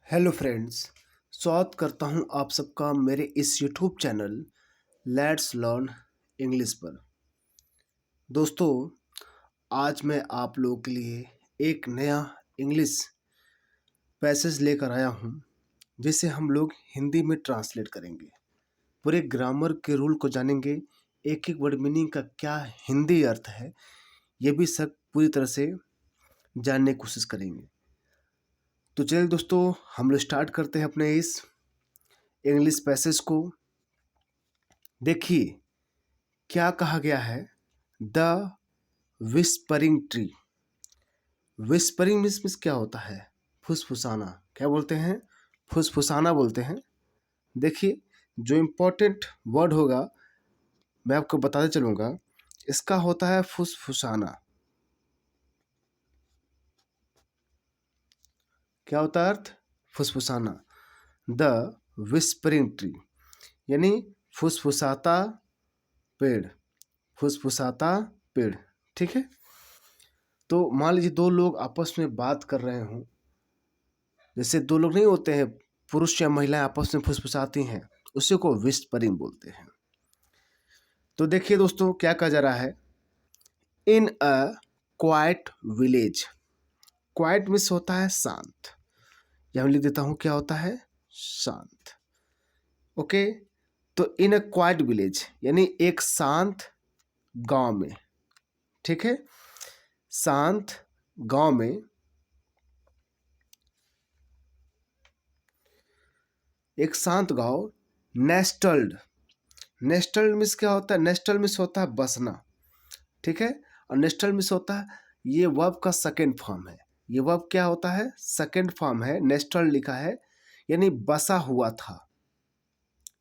Hello friends, स्वागत करता हूं आप सबका मेरे इस YouTube channel let's learn English पर। दोस्तों, आज मैं आप लोगों के लिए एक नया इंग्लिश पैसेज लेकर आया हूं, जिसे हम लोग हिंदी में ट्रांसलेट करेंगे। पूरे ग्रामर के रूल को जानेंगे, एक एक वर्ड मीनिंग का क्या हिंदी अर्थ है, ये भी सब पूरी तरह से जानने की कोशिश करेंगे। तो चलिए दोस्तों, हम लोग स्टार्ट करते हैं अपने इस इंग्लिश पैसेज को। देखिए क्या कहा गया है। The whispering tree. Whispering means क्या होता है? फुसफुसाना। क्या बोलते हैं? फुसफुसाना बोलते हैं। देखिए, जो इम्पोर्टेंट वर्ड होगा मैं आपको बताते चलूँगा। इसका होता है फुसफुसाना। क्या होता है अर्थ? फुसफुसाना। द विस्परिंग ट्री यानी फुसफुसाता पेड़। फुसफुसाता पेड़, ठीक है। तो मान लीजिए दो लोग आपस में बात कर रहे हों। जैसे दो लोग नहीं होते हैं, पुरुष या महिलाएं आपस में फुसफुसाती हैं, उसी को विस्परिंग बोलते हैं। तो देखिए दोस्तों, क्या कहा जा रहा है। इन अ क्वाइट विलेज। क्वाइट मीन्स होता है शांत। यहाँ लिख देता हूँ, क्या होता है? शांत। ओके। तो इन अ क्वाइट विलेज यानी एक शांत गांव में, ठीक है। शांत गांव में एक शांत गांव। नेस्टल्ड। नेस्टल्ड मीन्स क्या होता है? नेस्टल्ड मीन्स होता है बसना, ठीक है। और नेस्टल्ड मीन्स होता है, ये वर्ब का सेकेंड फॉर्म है। ये वर्ब क्या होता है? सेकेंड फॉर्म है। नेस्टल्ड लिखा है यानी बसा हुआ था,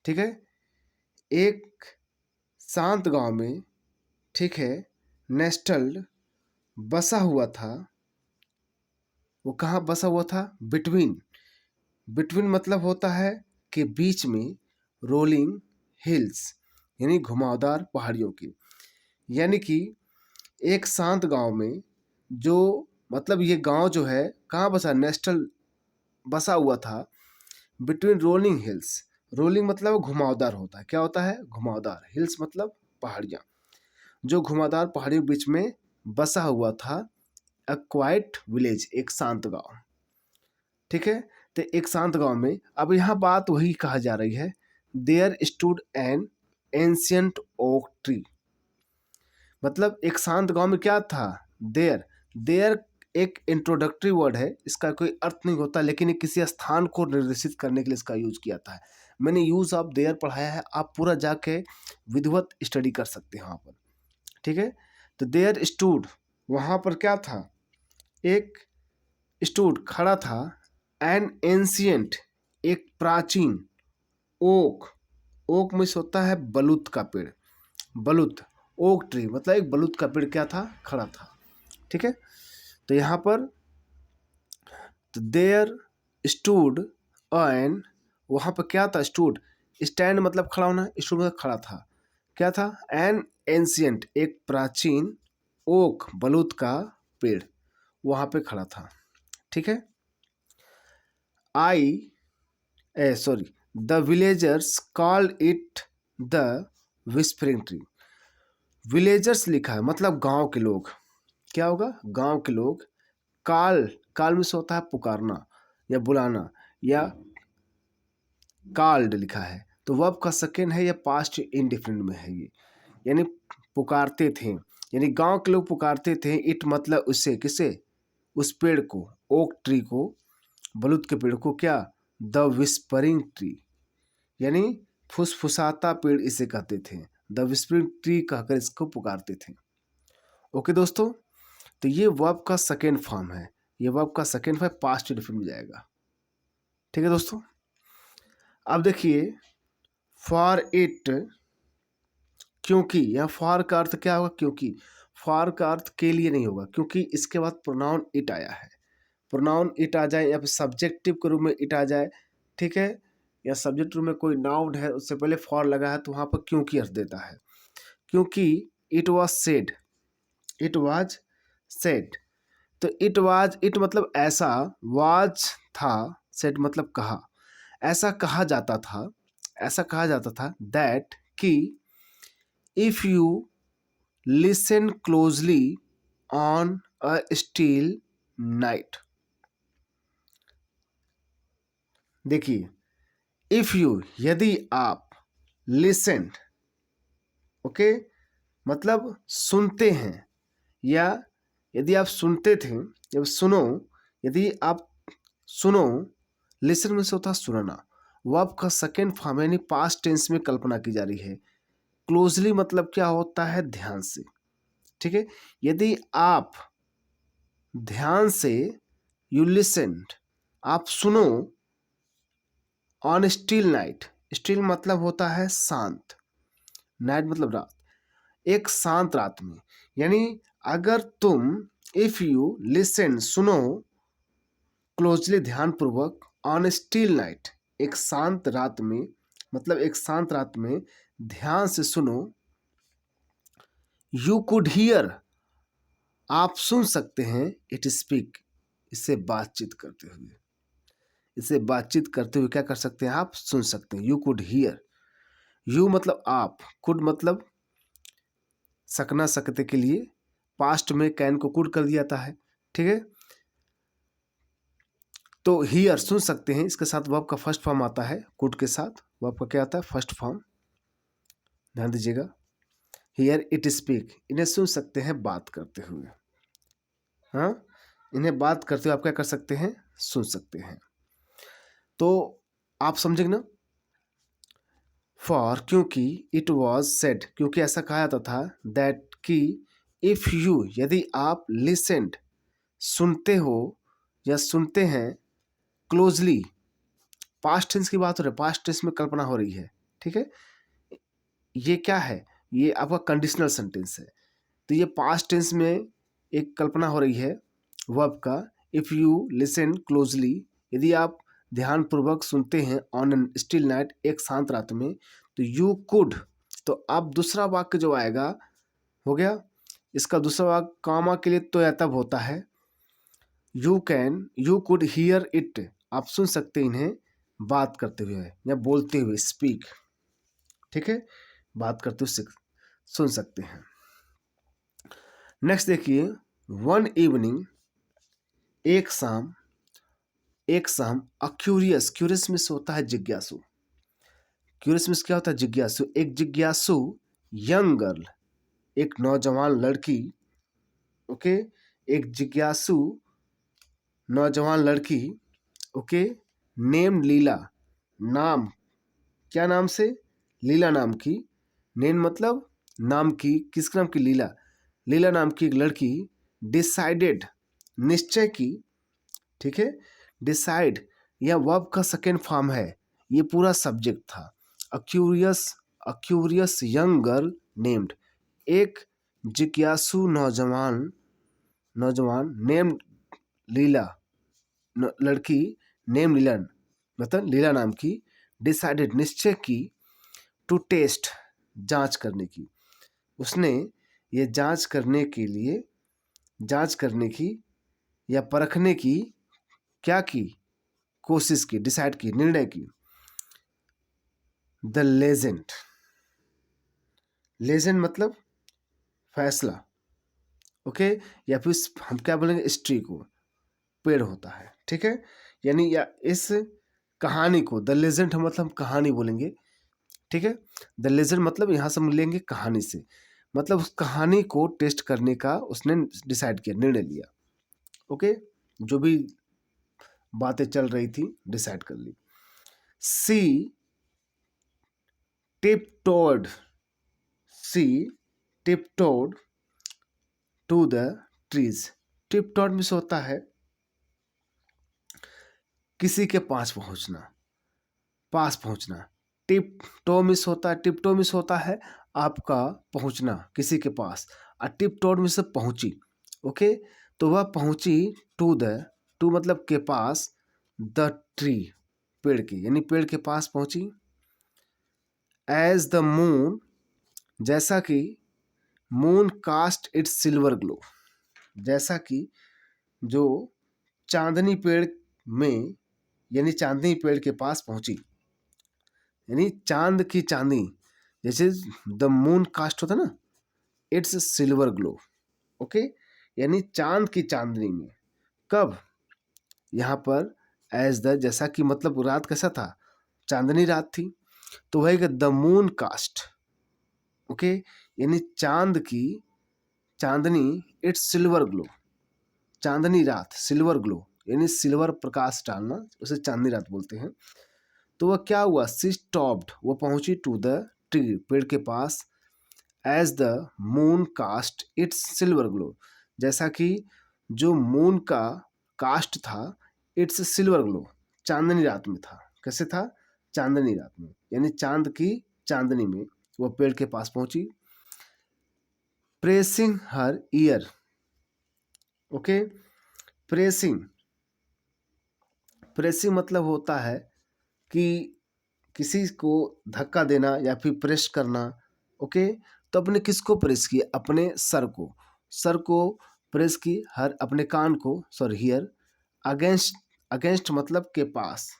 ठीक है। एक शांत गांव में, ठीक है, नेस्टल्ड बसा हुआ था। वो कहाँ बसा हुआ था? बिटवीन। बिटवीन मतलब होता है कि बीच में। रोलिंग हिल्स यानी घुमावदार पहाड़ियों की। यानी कि एक शांत गांव में, जो मतलब ये गांव जो है कहाँ बसा? नेस्टल बसा हुआ था बिटवीन रोलिंग हिल्स। रोलिंग मतलब घुमावदार होता है। क्या होता है? घुमावदार। हिल्स मतलब पहाड़ियाँ। जो घुमावदार पहाड़ियों के बीच में बसा हुआ था अ क्वाइट विलेज, एक शांत गांव, ठीक है। तो एक शांत गांव में, अब यहाँ बात वही कहा जा रही है। There stood an ancient oak tree. मतलब एक शांत गांव में क्या था? देयर। देयर एक इंट्रोडक्टरी वर्ड है, इसका कोई अर्थ नहीं होता, लेकिन ये किसी स्थान को निर्देशित करने के लिए इसका यूज किया था। मैंने यूज ऑफ देयर पढ़ाया है, आप पूरा जाके विधिवत स्टडी कर सकते हैं वहाँ पर, ठीक है। तो देयर स्टूड, वहाँ पर क्या था? एक स्टूड खड़ा था। एन एंशियंट एक प्राचीन। ओक। ओक में होता है बलूत का पेड़। बलूत। ओक ट्री मतलब एक बलूत का पेड़ क्या था? खड़ा था, ठीक है। तो यहाँ पर देयर स्टूड एन, वहाँ पर क्या था? स्टूड। स्टैंड मतलब खड़ा होना, स्टूड मतलब खड़ा था। क्या था? एन एंशियंट एक प्राचीन। ओक बलूत का पेड़ वहाँ पे खड़ा था, ठीक है। The villagers called it the whispering tree. Villagers लिखा है मतलब गांव के लोग। क्या होगा? गांव के लोग। काल। काल में से होता है पुकारना या बुलाना, या कॉल्ड लिखा है तो वर्ब का सेकेंड है या पास्ट इंडिफिनिट में है ये, यानी पुकारते थे। यानी गांव के लोग पुकारते थे। इट मतलब उससे, किसे? उस पेड़ को, ओक ट्री को, बलूत के पेड़ को। क्या? द विस्परिंग ट्री यानी फुसफुसाता पेड़ इसे कहते थे। द विस्परिंग ट्री कहकर इसको पुकारते थे। ओके दोस्तों, तो ये वर्ब का सेकेंड फॉर्म है। ये वर्ब का सेकेंड फॉर्म पास्ट इंडिफिनिट में जाएगा, ठीक है दोस्तों। अब देखिए, फॉर इट, क्योंकि। यहाँ फॉर का अर्थ क्या होगा? क्योंकि। फॉर का अर्थ के लिए नहीं होगा, क्योंकि इसके बाद प्रोनाउन इट आया है। प्रोनाउन इट आ जाए या फिर सब्जेक्टिव के रूप में इट आ जाए, ठीक है, या सब्जेक्ट रूप में कोई नाउन है, उससे पहले फॉर लगा है तो वहाँ पर क्योंकि अर्थ देता है। क्योंकि it was said. It was said. तो इट वाज, इट मतलब ऐसा, वाज था, सेड मतलब कहा, ऐसा कहा जाता था दैट कि if you listen closely on a still night. देखिए, इफ यू यदि आप, लिसन ओके मतलब सुनते हैं, या यदि आप सुनते थे, जब सुनो, यदि आप सुनो, लिसन में से होता है सुनना, वर्ब का सेकेंड फॉर्म यानी पास्ट टेंस में कल्पना की जा रही है। क्लोजली मतलब क्या होता है, ध्यान से, ठीक है। यदि आप ध्यान से, यू लिसन, आप सुनो, ऑन स्टिल नाइट, स्टिल मतलब होता है शांत, नाइट मतलब रात, एक शांत रात में, यानी अगर तुम, इफ यू लिसन सुनो, क्लोजली ध्यानपूर्वक, ऑन स्टिल नाइट एक शांत रात में, मतलब एक शांत रात में ध्यान से सुनो, यू कुड हियर आप सुन सकते हैं, इट स्पीक इससे बातचीत करते हुए, इसे बातचीत करते हुए क्या कर सकते हैं, आप सुन सकते हैं, यू कुड हियर, यू मतलब आप, कुड मतलब सकना सकते के लिए, पास्ट में कैन को कुड कर दिया जाता है, ठीक है। तो हियर सुन सकते हैं, इसके साथ वर्ब का फर्स्ट फॉर्म आता है, कुड के साथ वर्ब का क्या आता है, फर्स्ट फॉर्म, ध्यान दीजिएगा। हियर इट स्पीक, इन्हें सुन सकते हैं बात करते हुए, हाँ, इन्हें बात करते हुए आप क्या कर सकते हैं, सुन सकते हैं। तो आप समझेंगे ना, फॉर क्योंकि, इट वॉज सेड क्योंकि ऐसा कहा जाता था, दैट कि इफ यू यदि आप लिसेंड सुनते हो या सुनते हैं, क्लोजली पास्ट टेंस की बात हो रही है, पास्ट टेंस में कल्पना हो रही है, ठीक है। ये क्या है, ये आपका कंडीशनल सेंटेंस है, तो ये पास्ट टेंस में एक कल्पना हो रही है वर्ब का, इफ यू लिसन क्लोजली यदि आप ध्यानपूर्वक सुनते हैं, ऑन एन स्टिल नाइट एक शांत रात में, तो यू कुड, तो अब दूसरा वाक्य जो आएगा, हो गया इसका दूसरा वाक्य, कामा के लिए तो या तब होता है, you can, you could hear it आप सुन सकते हैं इन्हें बात करते हुए या बोलते हुए, स्पीक, ठीक है, बात करते हुए सुन सकते हैं। नेक्स्ट देखिए, वन इवनिंग एक शाम, एक शाम, अ क्यूरियस, क्यूरियस में से होता है जिज्ञासु, क्यूरियस में से क्या होता है, जिज्ञासु, एक जिज्ञासु यंग गर्ल एक नौजवान लड़की, ओके, एक जिज्ञासु नौजवान लड़की, ओके, नेम लीला, नाम, क्या नाम से, लीला नाम की, नेम मतलब नाम की, किस नाम की, लीला, लीला नाम की एक लड़की, डिसाइडेड निश्चय की, ठीक है, डिसाइड यह वर्ब का सेकेंड फॉर्म है, ये पूरा सब्जेक्ट था, a curious young girl named, एक जिज्ञासु नौजवान, नेम्ड लीला, लड़की, नेम लीला मतलब लीला नाम की, डिसाइडेड निश्चय की, टू टेस्ट जांच करने की, उसने ये जांच करने की या परखने की क्या की, कोशिश की, डिसाइड की, निर्णय की। द लेजेंड, लेजेंड मतलब फैसला, ओके, या फिर हम क्या बोलेंगे, हिस्ट्री को, पेड़ होता है, ठीक है, यानी या इस कहानी को, द लेजेंड मतलब हम कहानी बोलेंगे, ठीक है, द लेजेंड मतलब यहाँ से हम लेंगे कहानी से, मतलब उस कहानी को टेस्ट करने का उसने डिसाइड किया, निर्णय लिया, ओके, जो भी बातें चल रही थी डिसाइड कर ली। सी टिपटोड, सी टिपटोड टू द ट्रीज, टिपटोड में से होता है किसी के पास पहुंचना, टिप टो मिस होता है, टिपटो मिस होता है आपका पहुंचना किसी के पास, और टिप टोड में से पहुंची, ओके, तो वह पहुंची टू द, टू मतलब के पास, द ट्री पेड़ की, यानी पेड़ के पास पहुंची, एज द मून जैसा कि, moon cast its silver glow, जैसा कि जो चांदनी पेड़ में यानी चांदनी पेड़ के पास पहुंची, यानी चांद की चांदनी, जैसे द मून कास्ट होता ना, इट्स सिल्वर ग्लो। ओके, यानी चांद की चांदनी में। कब? यहाँ पर एज द, जैसा कि मतलब रात कैसा था, चांदनी रात थी, तो वही द मून कास्ट। ओके, यानी चांद की चांदनी, इट्स सिल्वर ग्लो, चांदनी रात, सिल्वर ग्लो यानी सिल्वर प्रकाश डालना, उसे चांदनी रात बोलते हैं। तो वह क्या हुआ, सी स्टॉप्ड, वो पहुंची टू द ट्री, पेड़ के पास, as the moon cast its silver glow, जैसा कि जो मून का कास्ट था, इट्स सिल्वर ग्लो, चांदनी रात में था। कैसे था? चांदनी रात में, यानी चांद की चांदनी में वो पेड़ के पास पहुंची। प्रेसिंग हर ईयर। ओके, प्रेसिंग, प्रेसिंग मतलब होता है कि किसी को धक्का देना या फिर प्रेस करना। ओके, तो अपने किसको प्रेस किया? अपने सर को, सर को प्रेस की, हर अपने कान को, सॉरी हियर, अगेंस्ट, अगेंस्ट मतलब के पास,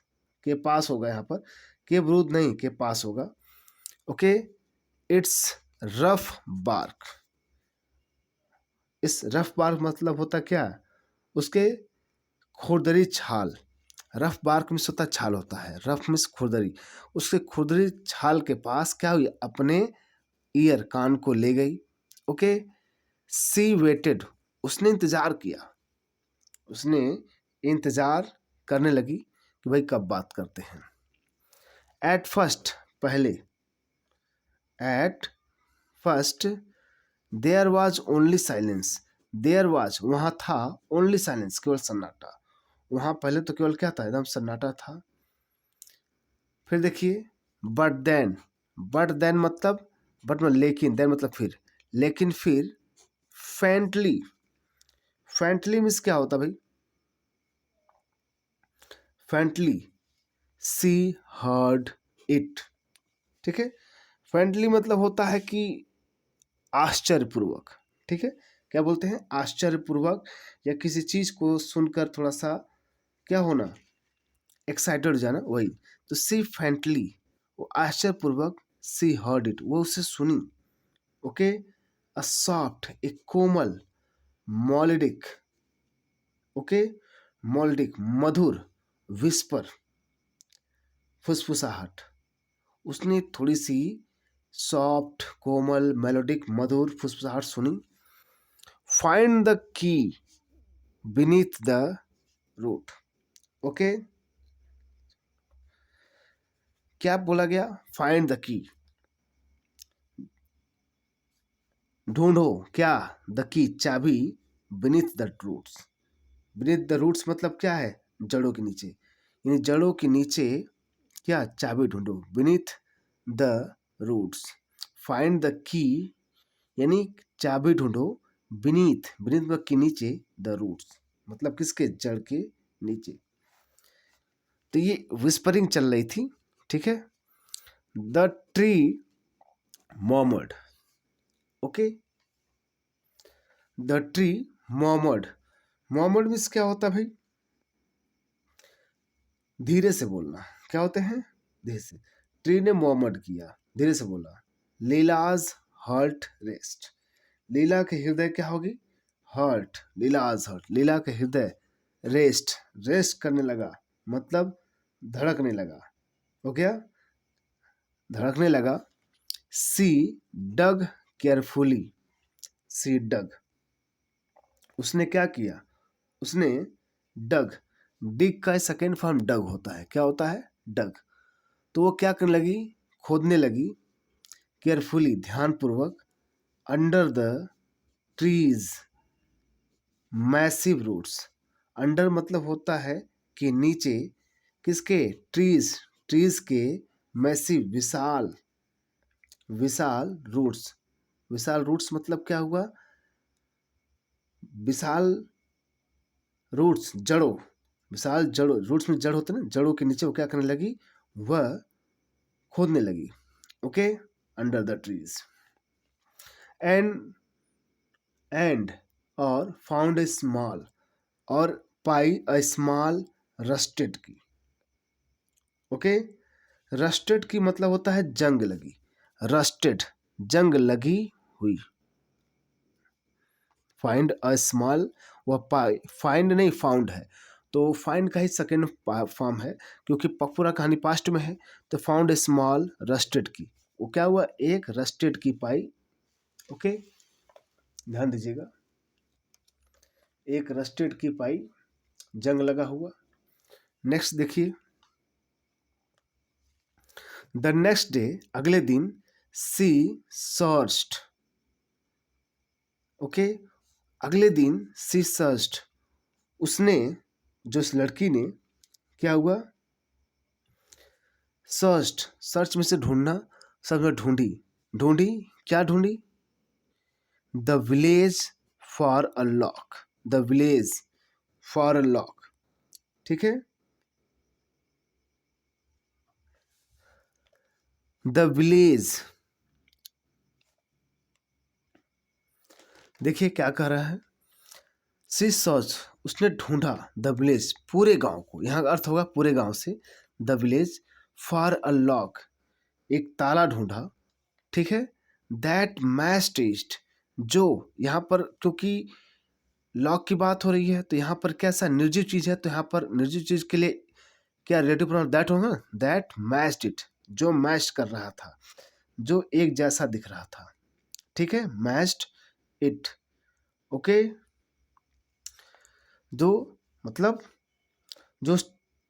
के पास होगा यहाँ पर, के विरुद्ध नहीं, के पास होगा। ओके, इट्स रफ बार्क, इस रफ बार्क मतलब होता क्या? उसके खुरदरी छाल, रफ बार्क में होता छाल होता है, रफ में खुरदरी, उसके खुरदरी छाल के पास क्या हुई? अपने ईयर, कान को ले गई। ओके, सी वेटेड, उसने इंतजार किया, उसने इंतजार करने लगी कि भाई कब बात करते हैं। एट फर्स्ट, पहले, at first there was only silence, there was वहाँ था, ओनली साइलेंस केवल सन्नाटा, वहाँ पहले तो केवल क्या था? एकदम सन्नाटा था। फिर देखिए, बट देन, बट देन मतलब, बट मतलब लेकिन, देन मतलब फिर, लेकिन फिर फेंटली, फेंटली मीन्स क्या होता भाई? फेंटली, सी हर्ड इट, ठीक है। फेंटली मतलब होता है कि आश्चर्यपूर्वक, ठीक है, क्या बोलते हैं? आश्चर्यपूर्वक, या किसी चीज को सुनकर थोड़ा सा क्या होना, एक्साइटेड हो जाना, वही। तो सी फेंटली, वो आश्चर्यपूर्वक, सी हर्ड इट, वो उसे सुनी। ओके, अ सॉफ्ट, एक कोमल, मॉलिडिक, ओके, मॉलिडिक मधुर, विस्पर, फुसफुसाहट, उसने थोड़ी सी सॉफ्ट, कोमल, मेलोडिक, मधुर फुसफुसाहट सुनी। Find the key beneath the root. Okay, क्या बोला गया? फाइंड द की, ढूंढो क्या? द की, चाबी, beneath the roots, beneath the roots मतलब क्या है? जड़ों के नीचे, यानी जड़ों के नीचे क्या? चाबी ढूंढो, beneath the roots. Find the key यानी चाबी ढूंढो, बीनीथ, बीनीथ मतलब के नीचे, द रूट्स मतलब किसके? जड़ के नीचे। तो ये विस्परिंग चल रही थी, ठीक है। The tree murmured, okay, the tree murmured, murmured means क्या होता है भाई? धीरे से बोलना, क्या होते हैं? धीरे से। ट्री ने मॉमर्ड किया, धीरे से बोला। लीलाज हर्ट रेस्ट, लीला के हृदय क्या होगी? हर्ट, लीलाज हर्ट, लीला के हृदय रेस्ट, रेस्ट करने लगा, मतलब धड़कने लगा। हो गया, धड़कने लगा। सी डग केयरफुली, सी डग, उसने क्या किया? उसने डग, डिग का सेकेंड फॉर्म डग होता है, क्या होता है? डग। तो वो क्या करने लगी? खोदने लगी, केयरफुली, ध्यानपूर्वक, under the tree's massive roots, under मतलब होता है कि नीचे, किसके? ट्रीज, ट्रीज के मैसिव, विशाल, विशाल रूट्स, विशाल रूट्स मतलब क्या हुआ? विशाल रूट्स, जड़ों, विशाल जड़ों, रूट्स में जड़ होते हैं ना, जड़ों के नीचे वो क्या करने लगी? वह खोदने लगी। Okay, under the trees, and and और फाउंड ए स्मॉल, और पाई अ स्मॉल रस्टेड की, ओके। रस्टेड की मतलब होता है जंग लगी, रस्टेड जंग लगी हुई। फाइंड अ स्मॉल, वह फाइंड नहीं फाउंड है, तो फाइंड का ही सेकेंड फॉर्म है, क्योंकि पूरा कहानी पास्ट में है। तो फाउंड ए स्मॉल रस्टेड की, वो क्या हुआ, एक रस्टेड की पाई। ओके, ध्यान दीजिएगा, एक रस्टेड की पाई, जंग लगा हुआ। नेक्स्ट देखिए, द नेक्स्ट डे, अगले दिन, सी सर्च्ड। ओके, अगले दिन सी सर्च्ड, उसने, जो इस लड़की ने, क्या हुआ, सर्च्ड, सर्च में से ढूंढना, सर्च में ढूंढी, ढूंढी, क्या ढूंढी, the village for a lock, the village for a lock. ठीक है, द विलेज, देखिए क्या कह रहा है, सी सर्च, उसने ढूंढा, द विलेज, पूरे गांव को, यहाँ का अर्थ होगा पूरे गांव से, the village for a lock, एक ताला ढूंढा। ठीक है, दैट मैच टेस्ट, जो यहाँ पर, क्योंकि लॉक की बात हो रही है तो यहाँ पर कैसा निर्जीव चीज है, तो यहाँ पर निर्जीव चीज के लिए क्या रिलेटिव प्रोनाउन दैट होगा, दैट मैच्ड इट, जो मैच कर रहा था, जो एक जैसा दिख रहा था। ठीक है, मैच्ड इट। ओके, जो मतलब जो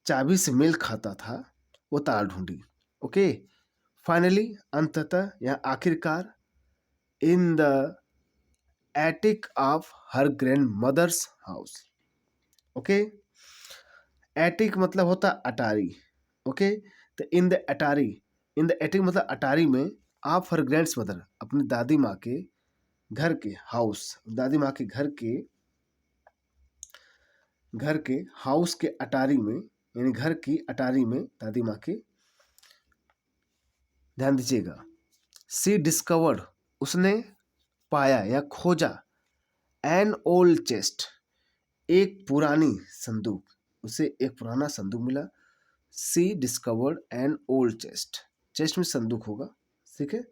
चाबी से मेल खाता था, वो ताला ढूंढी। ओके, फाइनली, अंततः या आखिरकार, in the attic of her grandmother's house. Okay, attic मतलब होता अटारी। ओके, तो इन द अटारी, इन द एटिक मतलब अटारी में, ऑफ हर ग्रैंड मदर, अपनी दादी माँ के घर के, हाउस, दादी माँ के घर के हाउस के अटारी में, यानी घर की अटारी में, दादी माँ के, ध्यान दीजिएगा, सी डिस्कवर्ड, उसने पाया या खोजा, एन ओल्ड चेस्ट, एक पुरानी संदूक, उसे एक पुराना संदूक मिला। She discovered an old chest, chest में संदूक होगा, ठीक है,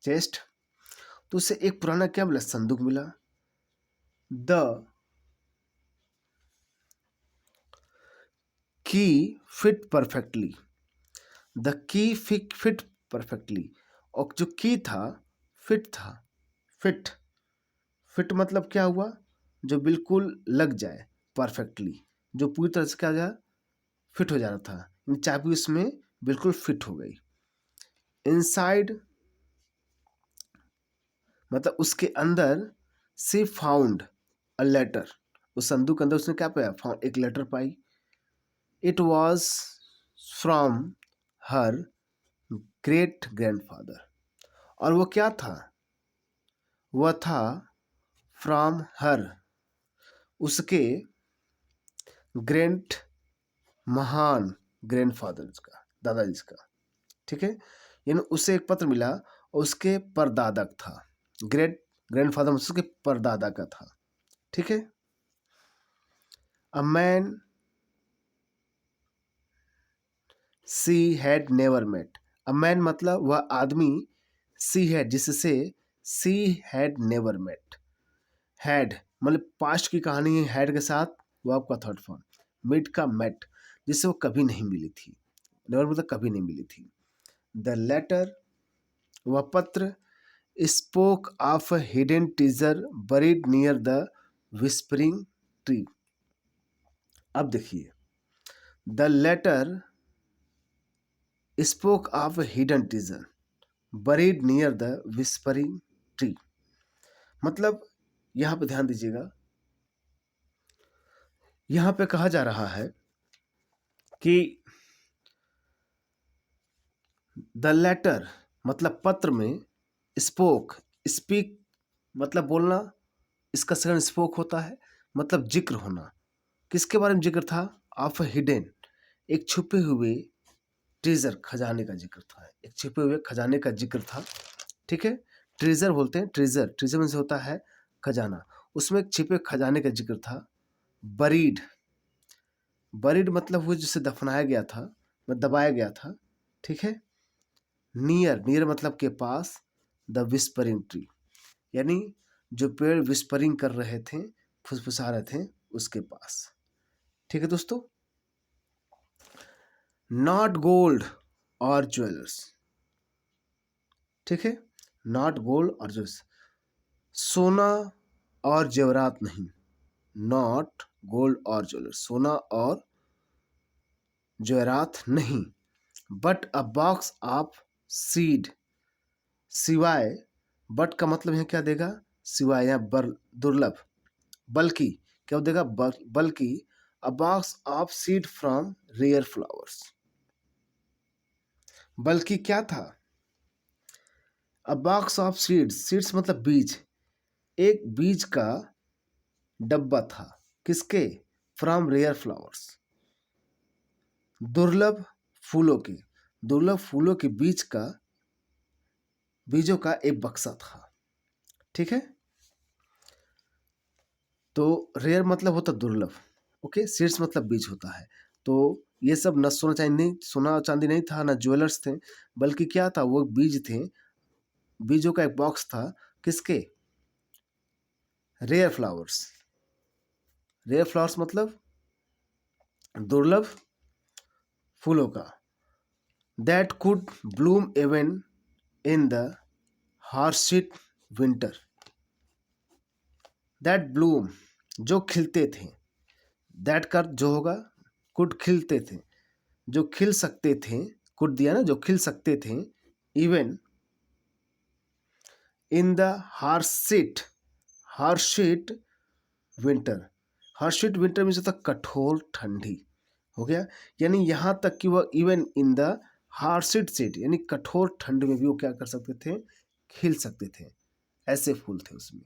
चेस्ट, तो उसे एक पुराना क्या मिला, संदूक मिला। The key fit perfectly, the key fit perfectly, और जो की था, फिट था, फिट, फिट मतलब क्या हुआ, जो बिल्कुल लग जाए, परफेक्टली, जो पूरी तरह से क्या हो जाए, फिट हो जा रहा था, चाबी उसमें बिल्कुल फिट हो गई। इनसाइड मतलब उसके अंदर, सी फाउंड अ लेटर, उस संदूक के अंदर उसने क्या पाया, फाउंड, एक लेटर पाई। It was from her great grandfather, और वो क्या था, वह था फ्रॉम हर, उसके ग्रेट, महान ग्रैंडफादर का, दादाजी का। ठीक है, यानी उसे एक पत्र मिला और उसके परदादा था, ग्रेट ग्रैंडफादर मतलब उसके परदादा का था। ठीक है, a man she had never met, a man मतलब वह आदमी, सी हैड जिससे, she had never met, had मतलब पास्ट की कहानी है, हैड के साथ वो आपका थर्ड फॉर्म, मेट का मेट, जिससे वो कभी नहीं मिली थी, नेवर मतलब कभी नहीं मिली थी। द लेटर, वह पत्र, spoke of hidden treasure buried near the whispering tree. अब देखिए, the letter spoke of hidden treasure buried near the whispering tree, मतलब यहां पे ध्यान दीजिएगा, यहां पे कहा जा रहा है कि द लेटर मतलब पत्र में, स्पोक, स्पीक मतलब बोलना, इसका सेकंड स्पोक होता है, मतलब जिक्र होना, किसके बारे में जिक्र था, ऑफ हिडन, एक छुपे हुए ट्रेजर, खजाने का जिक्र था, एक छुपे हुए खजाने का जिक्र था। ठीक है, ट्रेजर बोलते हैं, ट्रेजर, ट्रेजर में से होता है खजाना, उसमें एक छिपे खजाने का जिक्र था। बरीड, बरीड मतलब वो जिसे दफनाया गया था, दबाया गया था, ठीक है। नियर, नियर मतलब के पास, द विस्परिंग ट्री, यानी जो पेड़ विस्परिंग कर रहे थे, फुसफुसा रहे थे, उसके पास, ठीक है दोस्तों। नॉट गोल्ड और ज्वेलर्स, ठीक है, नॉट गोल्ड और ज्वेलर्स, सोना और जेवरात नहीं, नॉट गोल्ड और ज्वेलर्स, सोना और जेवरात नहीं, but a box of seed, सिवाय, बट का मतलब यहाँ क्या देगा, सिवाय या दुर्लभ, बल्कि क्या देगा, बल्कि a box of seed from rare flowers, बल्कि क्या था, a box of seeds, seeds मतलब बीज, एक बीज का डब्बा था, किसके, फ्रॉम रेयर फ्लावर्स, दुर्लभ फूलों के, दुर्लभ फूलों के बीज का, बीजों का एक बक्सा था, ठीक है। तो रेयर मतलब होता दुर्लभ, ओके, सीड्स मतलब बीज होता है। तो ये सब न सोना चांदी नहीं, सोना चांदी नहीं था, ना ज्वेलर्स थे, बल्कि क्या था, वो बीज थे, बीजों का एक बॉक्स था, किसके, रेयर फ्लावर्स, रेयर फ्लावर्स मतलब दुर्लभ फूलों का, that could bloom even in the harshest winter, that bloom जो खिलते थे, दैट का जो होगा, कुड खिलते थे, जो खिल सकते थे, कुड दिया ना, जो खिल सकते थे, even in the harshest, harshest winter, harshest winter में होता कठोर ठंडी, हो गया, यानी यहाँ तक कि वह इवन इन द हार्शिट सीट, यानी कठोर ठंड में भी वो क्या कर सकते थे, खिल सकते थे, ऐसे फूल थे उसमें,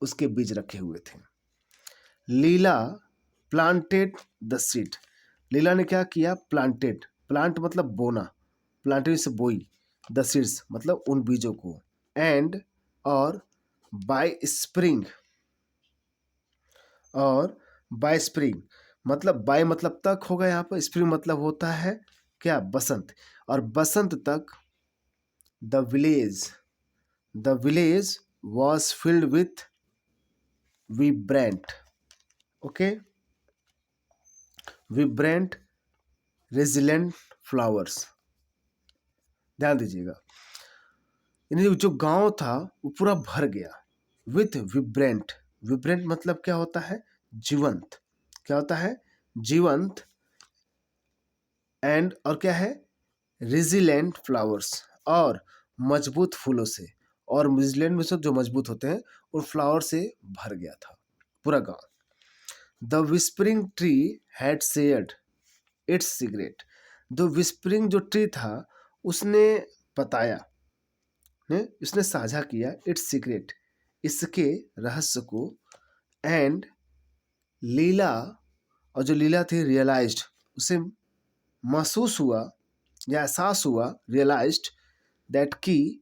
उसके बीज रखे हुए थे। लीला प्लांटेड द सीड, लीला ने क्या किया, प्लांटेड, प्लांट मतलब बोना, प्लांटेड से बोई, द सीड्स मतलब उन बीजों को, एंड और बाय स्प्रिंग, और बाय स्प्रिंग मतलब बाय मतलब तक होगा, यहाँ पर स्प्रिंग मतलब होता है क्या, बसंत, और बसंत तक the village was filled with विब्रेंट, okay, विब्रेंट resilient flowers, ध्यान दीजिएगा, यानी जो गांव था वो पूरा भर गया, विथ विब्रेंट, विब्रेंट मतलब क्या होता है, जीवंत, क्या होता है, जीवंत, एंड और क्या है, रेजिलेंट फ्लावर्स, और मजबूत फूलों से, और रेजिलेंट में से जो मजबूत होते हैं उन फ्लावर से भर गया था पूरा गांव। The whispering tree had shared it's secret, the whispering जो ट्री था उसने बताया, ने उसने साझा किया, इट्स सीक्रेट, इसके रहस्य को, एंड लीला, और जो लीला थी रियलाइज्ड, उसे महसूस हुआ या एहसास हुआ, रियलाइज्ड दैट की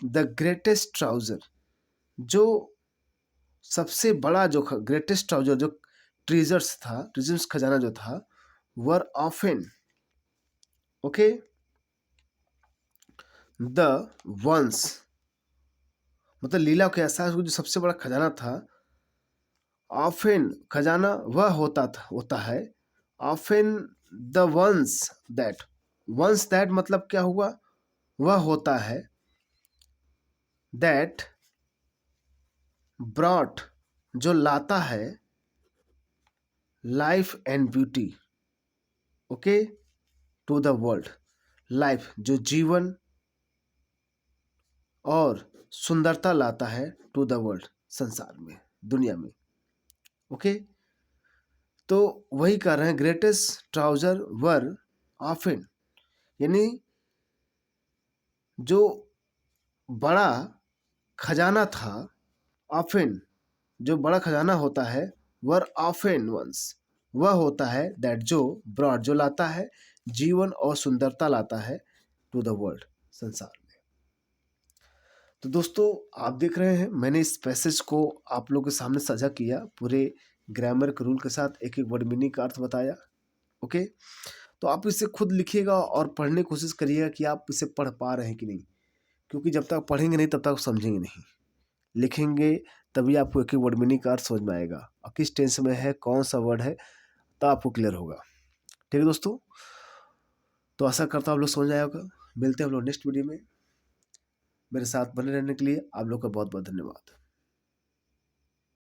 द ग्रेटेस्ट ट्राउजर, जो सबसे बड़ा जो ग्रेटेस्ट ट्राउजर, जो ट्रीजर्स था, ट्रीजर्स खजाना जो था, were often, okay, the ones मतलब लीला के एहसास को जो सबसे बड़ा खजाना था, ऑफन खजाना वह होता है, ऑफन द वंस दैट मतलब क्या हुआ, वह होता है, दैट ब्रॉट जो लाता है, life and beauty, okay, to the world, life जो जीवन और सुंदरता लाता है, टू द वर्ल्ड संसार में, दुनिया में, ओके। तो वही कह रहे हैं, ग्रेटेस्ट ट्राउजर वर ऑफन, यानी जो बड़ा खजाना था, ऑफन जो बड़ा खजाना होता है, वर ऑफन वंस वह होता है, दैट जो ब्रॉड जो लाता है, जीवन और सुंदरता लाता है, टू द वर्ल्ड संसार में। तो दोस्तों आप देख रहे हैं, मैंने इस पैसेज को आप लोगों के सामने साझा किया, पूरे ग्रामर के रूल के साथ, एक एक वर्ड मीनिंग का अर्थ बताया, ओके। तो आप इसे खुद लिखिएगा और पढ़ने की कोशिश करिएगा कि आप इसे पढ़ पा रहे हैं कि नहीं, क्योंकि जब तक पढ़ेंगे नहीं तब तक समझेंगे नहीं। लिखेंगे तभी आपको एक एक वर्ड मीनिंग का अर्थ समझ में आएगा और किस टेंस में है, कौन सा वर्ड है, तो आपको क्लियर होगा। ठीक है दोस्तों, तो आशा करता हूँ आप लोग समझ आया होगा। मिलते हैं हम लोग नेक्स्ट वीडियो में। मेरे साथ बने रहने के लिए आप लोग का बहुत बहुत धन्यवाद।